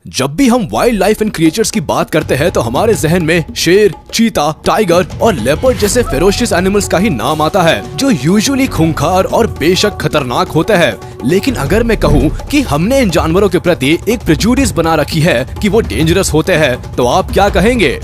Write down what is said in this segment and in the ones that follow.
जब भी हम वाइल्ड लाइफ एंड क्रिएचर्स की बात करते हैं तो हमारे जहन में शेर, चीता, टाइगर और लेपर्ड जैसे फेरोशियस एनिमल्स का ही नाम आता है, जो यूजुअली खूंखार और बेशक खतरनाक होते हैं। लेकिन अगर मैं कहूँ कि हमने इन जानवरों के प्रति एक प्रेजुडिस बना रखी है कि वो डेंजरस होते हैं, तो आप क्या कहेंगे?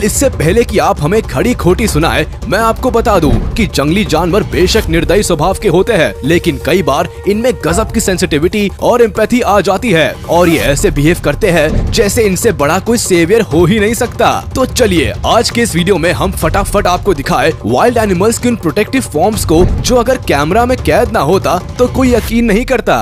इससे पहले कि आप हमें खड़ी खोटी सुनाए, मैं आपको बता दूं कि जंगली जानवर बेशक निर्दयी स्वभाव के होते हैं, लेकिन कई बार इनमें गजब की सेंसिटिविटी और एम्पैथी आ जाती है और ये ऐसे बिहेव करते हैं जैसे इनसे बड़ा कोई सेवियर हो ही नहीं सकता। तो चलिए आज के इस वीडियो में हम फटाफट आपको दिखाए वाइल्ड एनिमल्स के उन प्रोटेक्टिव फॉर्म्स को जो अगर कैमरा में कैद ना होता तो कोई यकीन नहीं करता।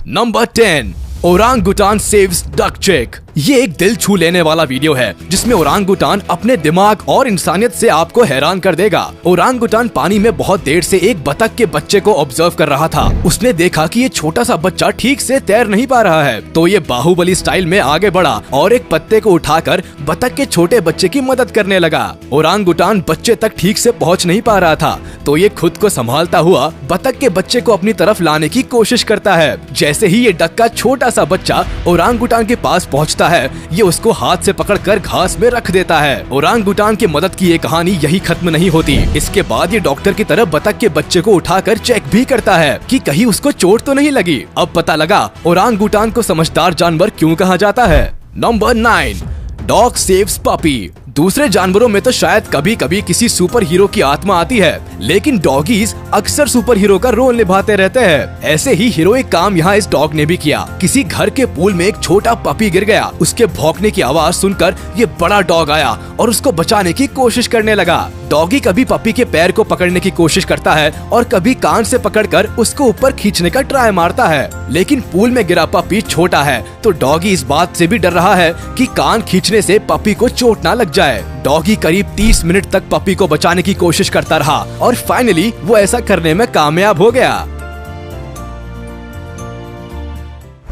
नंबर 10, ओरांगुटान सेव्स डक चिक। ये एक दिल छू लेने वाला वीडियो है जिसमें ओरांगुटान अपने दिमाग और इंसानियत से आपको हैरान कर देगा। ओरांगुटान पानी में बहुत देर से एक बतख के बच्चे को ऑब्जर्व कर रहा था। उसने देखा कि ये छोटा सा बच्चा ठीक से तैर नहीं पा रहा है, तो ये बाहुबली स्टाइल में आगे बढ़ा और एक पत्ते को उठाकर बतख के छोटे बच्चे की मदद करने लगा। ओरांगुटान बच्चे तक ठीक से पहुँच नहीं पा रहा था, तो ये खुद को संभालता हुआ बतख के बच्चे को अपनी तरफ लाने की कोशिश करता है। जैसे ही ये डक का छोटा सा बच्चा ओरांगुटान के पास पहुँचता है, ये उसको हाथ से पकड़कर घास में रख देता है। ओरांगुटान की मदद की ये कहानी यही खत्म नहीं होती। इसके बाद ये डॉक्टर की तरफ बतख के बच्चे को उठाकर चेक भी करता है कि कहीं उसको चोट तो नहीं लगी। अब पता लगा ओरांगुटान को समझदार जानवर क्यों कहा जाता है। Number 9, dog saves puppy. दूसरे जानवरों में तो शायद कभी कभी किसी सुपर हीरो की आत्मा आती है, लेकिन डॉगीज अक्सर सुपर हीरो का रोल निभाते रहते हैं। ऐसे ही हीरोइक काम यहाँ इस डॉग ने भी किया। किसी घर के पूल में एक छोटा पपी गिर गया। उसके भौंकने की आवाज सुनकर ये बड़ा डॉग आया और उसको बचाने की कोशिश करने लगा। डॉगी कभी पपी के पैर को पकड़ने की कोशिश करता है और कभी कान से पकड़कर उसको ऊपर खींचने का ट्राई मारता है, लेकिन पूल में गिरा पपी छोटा है, तो डॉगी इस बात से भी डर रहा है कि कान खींचने से पपी को चोट ना लग जाए। डॉगी करीब 30 मिनट तक पपी को बचाने की कोशिश करता रहा और फाइनली वो ऐसा करने में कामयाब हो गया।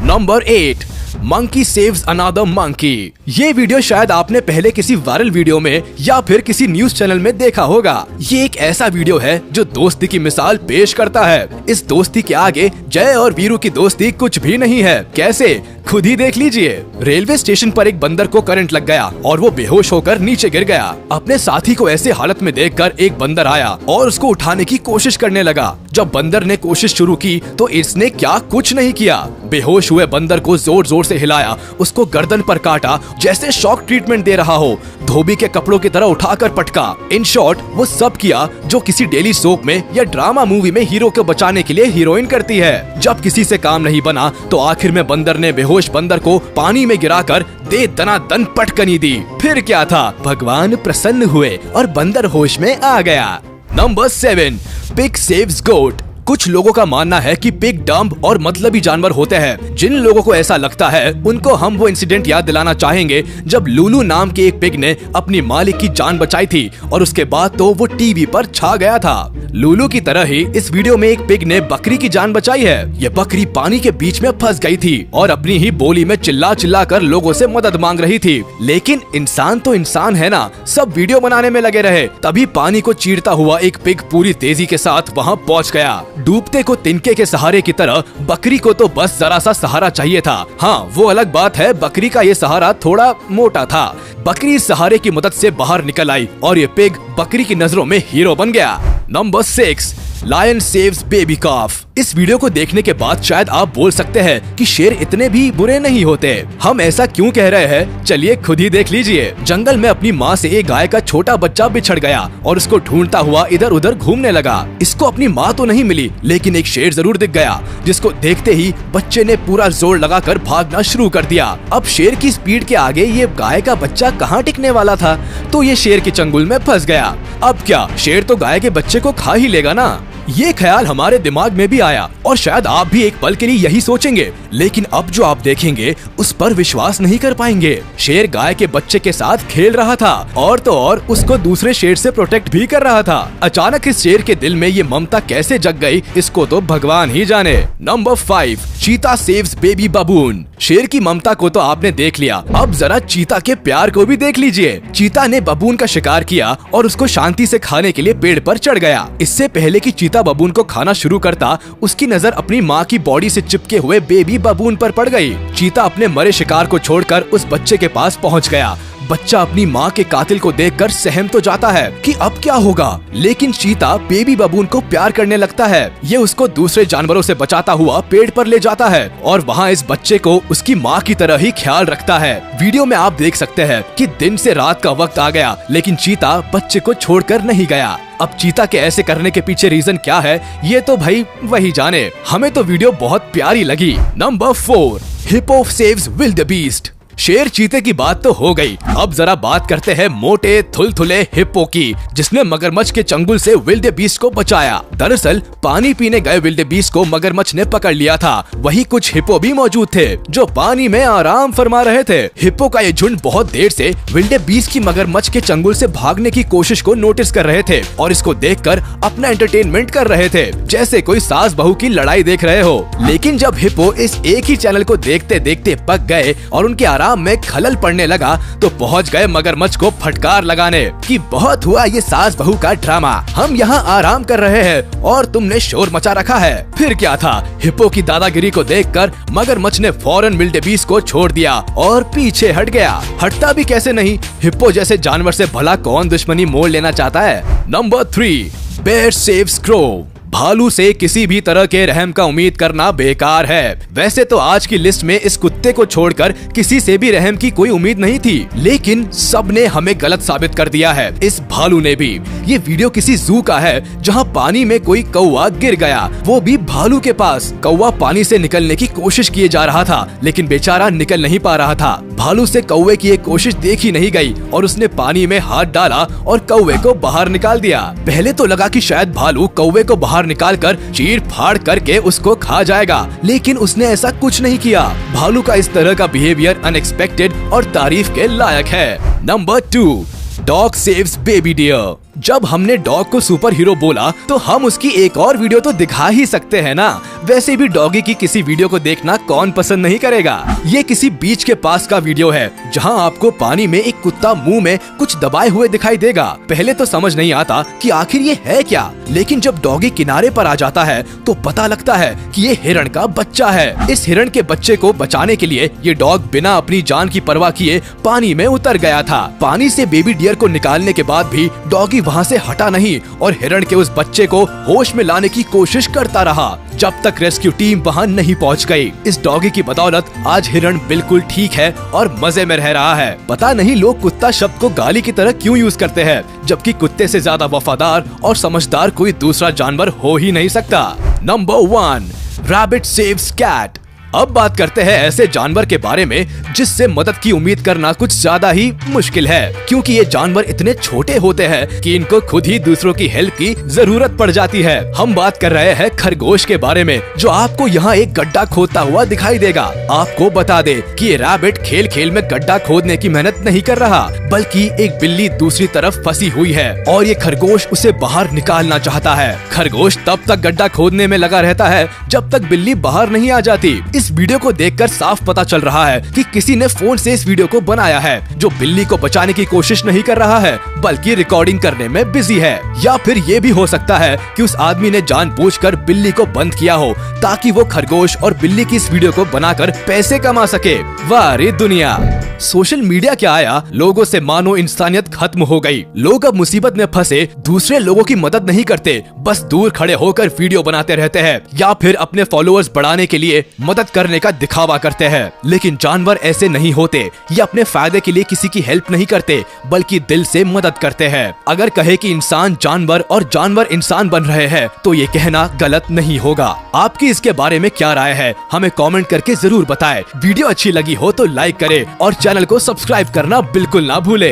Number 8, monkey saves another monkey. ये वीडियो शायद आपने पहले किसी वायरल वीडियो में या फिर किसी न्यूज चैनल में देखा होगा। ये एक ऐसा वीडियो है जो दोस्ती की मिसाल पेश करता है। इस दोस्ती के आगे जय और वीरू की दोस्ती कुछ भी नहीं है। कैसे, खुद ही देख लीजिए। रेलवे स्टेशन पर एक बंदर को करंट लग गया और वो बेहोश होकर नीचे गिर गया। अपने साथी को ऐसे हालत में देखकर एक बंदर आया और उसको उठाने की कोशिश करने लगा। जब बंदर ने कोशिश शुरू की तो इसने क्या कुछ नहीं किया। बेहोश हुए बंदर को जोर जोर से हिलाया, उसको गर्दन पर काटा जैसे शॉक ट्रीटमेंट दे रहा हो, धोबी के कपड़ों की तरह उठाकर पटका। इन शॉर्ट वो सब किया जो किसी डेली सोप में या ड्रामा मूवी में हीरो को बचाने के लिए हीरोइन करती है। जब किसी से काम नहीं बना तो आखिर में बंदर ने बेहोश बंदर को पानी में गिराकर दे दनादन पटकनी दी। फिर क्या था, भगवान प्रसन्न हुए और बंदर होश में आ गया। नंबर 7, पिग सेव्स गोट। कुछ लोगों का मानना है कि पिग डम्ब और मतलबी जानवर होते हैं। जिन लोगों को ऐसा लगता है उनको हम वो इंसिडेंट याद दिलाना चाहेंगे जब लूलू नाम के एक पिग ने अपनी मालिक की जान बचाई थी और उसके बाद तो वो टीवी पर छा गया था। लूलू की तरह ही इस वीडियो में एक पिग ने बकरी की जान बचाई है। ये बकरी पानी के बीच में फंस गई थी और अपनी ही बोली में चिल्ला चिल्ला कर लोगों से मदद मांग रही थी, लेकिन इंसान तो इंसान है ना। सब वीडियो बनाने में लगे रहे, तभी पानी को चीरता हुआ एक पिग पूरी तेजी के साथ वहाँ पहुँच गया। डूबते को तिनके के सहारे की तरह बकरी को तो बस जरा सा सहारा चाहिए था। हाँ, वो अलग बात है, बकरी का ये सहारा थोड़ा मोटा था। बकरी इस सहारे की मदद से बाहर निकल आई और ये पिग बकरी की नजरों में हीरो बन गया। नंबर 6, लायन सेव्स बेबी कॉफ। इस वीडियो को देखने के बाद शायद आप बोल सकते हैं कि शेर इतने भी बुरे नहीं होते। हम ऐसा क्यों कह रहे हैं, चलिए खुद ही देख लीजिए। जंगल में अपनी माँ से एक गाय का छोटा बच्चा बिछड़ गया और उसको ढूंढता हुआ इधर उधर घूमने लगा। इसको अपनी माँ तो नहीं मिली, लेकिन एक शेर जरूर दिख गया, जिसको देखते ही बच्चे ने पूरा जोर लगाकर भागना शुरू कर दिया। अब शेर की स्पीड के आगे ये गाय का बच्चा कहाँ टिकने वाला था, तो ये शेर के चंगुल में फंस गया। अब क्या, शेर तो गाय के बच्चे को खा ही लेगा ना। ये ख्याल हमारे दिमाग में भी आया और शायद आप भी एक पल के लिए यही सोचेंगे, लेकिन अब जो आप देखेंगे उस पर विश्वास नहीं कर पाएंगे। शेर गाय के बच्चे के साथ खेल रहा था और तो और उसको दूसरे शेर से प्रोटेक्ट भी कर रहा था। अचानक इस शेर के दिल में ये ममता कैसे जग गई, इसको तो भगवान ही जाने। नंबर 5, चीता सेव्स बेबी बबून। शेर की ममता को तो आपने देख लिया, अब जरा चीता के प्यार को भी देख लीजिए। चीता ने बबून का शिकार किया और उसको शांति से खाने के लिए पेड़ पर चढ़ गया। इससे पहले कि चीता बबून को खाना शुरू करता, उसकी नजर अपनी माँ की बॉडी से चिपके हुए बेबी बबून पर पड़ गई। चीता अपने मरे शिकार को छोड़कर उस बच्चे के पास पहुँच गया। बच्चा अपनी माँ के कातिल को देखकर सहम तो जाता है कि अब क्या होगा, लेकिन चीता बेबी बबून को प्यार करने लगता है। ये उसको दूसरे जानवरों से बचाता हुआ पेड़ पर ले जाता है और वहाँ इस बच्चे को उसकी माँ की तरह ही ख्याल रखता है। वीडियो में आप देख सकते हैं कि दिन से रात का वक्त आ गया, लेकिन चीता बच्चे को छोड़कर नहीं गया। अब चीता के ऐसे करने के पीछे रीजन क्या है, ये तो भाई वही जाने। हमें तो वीडियो बहुत प्यारी लगी। Number 4, hippo saves wildebeest. शेर चीते की बात तो हो गई, अब जरा बात करते हैं मोटे थुलथुले हिप्पो की, जिसने मगरमच्छ के चंगुल से विल्डेबीस्ट को बचाया। दरअसल पानी पीने गए विल्डेबीस्ट को मगरमच्छ ने पकड़ लिया था। वहीं कुछ हिप्पो भी मौजूद थे जो पानी में आराम फरमा रहे थे। हिप्पो का ये झुंड बहुत देर से विल्डेबीस्ट की मगरमच्छ के चंगुल से भागने की कोशिश को नोटिस कर रहे थे और इसको देखकर अपना एंटरटेनमेंट कर रहे थे, जैसे कोई सास बहू की लड़ाई देख रहे हो। लेकिन जब हिप्पो इस एक ही चैनल को देखते देखते पक गए और उनके आराम में खलल पड़ने लगा, तो पहुंच गए मगरमच्छ को फटकार लगाने कि बहुत हुआ ये सास बहू का ड्रामा, हम यहाँ आराम कर रहे हैं और तुमने शोर मचा रखा है। फिर क्या था, हिप्पो की दादागिरी को देखकर मगरमच्छ ने फौरन विल्डेबीस्ट को छोड़ दिया और पीछे हट गया। हटता भी कैसे नहीं, हिप्पो जैसे जानवर से भला कौन दुश्मनी मोल लेना चाहता है। Number 3, bear saves crow. भालू से किसी भी तरह के रहम का उम्मीद करना बेकार है। वैसे तो आज की लिस्ट में इस कुत्ते को छोड़कर किसी से भी रहम की कोई उम्मीद नहीं थी, लेकिन सबने हमें गलत साबित कर दिया है, इस भालू ने भी। ये वीडियो किसी जू का है जहां पानी में कोई कौवा गिर गया, वो भी भालू के पास। कौवा पानी से निकलने की कोशिश किए जा रहा था, लेकिन बेचारा निकल नहीं पा रहा था। भालू से कौवे की एक कोशिश देखी नहीं गई और उसने पानी में हाथ डाला और कौवे को बाहर निकाल दिया। पहले तो लगा कि शायद भालू कौवे को बाहर निकालकर चीर फाड़ करके उसको खा जाएगा, लेकिन उसने ऐसा कुछ नहीं किया। भालू का इस तरह का बिहेवियर अनएक्सपेक्टेड और तारीफ के लायक है। Number 2, dog saves baby deer. जब हमने डॉग को सुपर हीरो बोला तो हम उसकी एक और वीडियो तो दिखा ही सकते हैं ना। वैसे भी डॉगी की किसी वीडियो को देखना कौन पसंद नहीं करेगा। ये किसी बीच के पास का वीडियो है जहां आपको पानी में एक कुत्ता मुंह में कुछ दबाए हुए दिखाई देगा। पहले तो समझ नहीं आता कि आखिर ये है क्या, लेकिन जब डॉगी किनारे पर आ जाता है तो पता लगता है कि ये हिरण का बच्चा है। इस हिरण के बच्चे को बचाने के लिए ये डॉग बिना अपनी जान की परवाह किए पानी में उतर गया था। पानी से बेबी डियर को निकालने के बाद भी डॉगी वहाँ से हटा नहीं और हिरण के उस बच्चे को होश में लाने की कोशिश करता रहा जब तक रेस्क्यू टीम वहाँ नहीं पहुँच गई। इस डॉगी की बदौलत आज हिरण बिल्कुल ठीक है और मजे में रह रहा है। पता नहीं लोग कुत्ता शब्द को गाली की तरह क्यों यूज करते हैं, जबकि कुत्ते से ज्यादा वफादार और समझदार कोई दूसरा जानवर हो ही नहीं सकता। Number 1, rabbit saves cat. अब बात करते हैं ऐसे जानवर के बारे में जिससे मदद की उम्मीद करना कुछ ज्यादा ही मुश्किल है, क्योंकि ये जानवर इतने छोटे होते हैं कि इनको खुद ही दूसरों की हेल्प की जरूरत पड़ जाती है। हम बात कर रहे हैं खरगोश के बारे में, जो आपको यहाँ एक गड्ढा खोदता हुआ दिखाई देगा। आपको बता दे कि ये रैबिट खेल खेल में गड्ढा खोदने की मेहनत नहीं कर रहा, बल्कि एक बिल्ली दूसरी तरफ फंसी हुई है और ये खरगोश उसे बाहर निकालना चाहता है। खरगोश तब तक गड्ढा खोदने में लगा रहता है जब तक बिल्ली बाहर नहीं आ जाती। इस वीडियो को देखकर साफ पता चल रहा है कि किसी ने फोन से इस वीडियो को बनाया है, जो बिल्ली को बचाने की कोशिश नहीं कर रहा है बल्कि रिकॉर्डिंग करने में बिजी है। या फिर ये भी हो सकता है कि उस आदमी ने जानबूझकर बिल्ली को बंद किया हो ताकि वो खरगोश और बिल्ली की इस वीडियो को बनाकर पैसे कमा सके। वाह रे दुनिया, सोशल मीडिया क्या आया, लोगों से मानो इंसानियत खत्म हो गई। लोग अब मुसीबत में फंसे दूसरे लोगों की मदद नहीं करते, बस दूर खड़े होकर वीडियो बनाते रहते हैं या फिर अपने फॉलोअर्स बढ़ाने के लिए मदद करने का दिखावा करते हैं। लेकिन जानवर ऐसे नहीं होते, ये अपने फायदे के लिए किसी की हेल्प नहीं करते बल्कि दिल से मदद करते हैं। अगर कहे कि इंसान जानवर और जानवर इंसान बन रहे हैं तो ये कहना गलत नहीं होगा। आपकी इसके बारे में क्या राय है, हमें कमेंट करके जरूर बताएं। वीडियो अच्छी लगी हो तो लाइक करें और चैनल को सब्सक्राइब करना बिल्कुल ना भूले।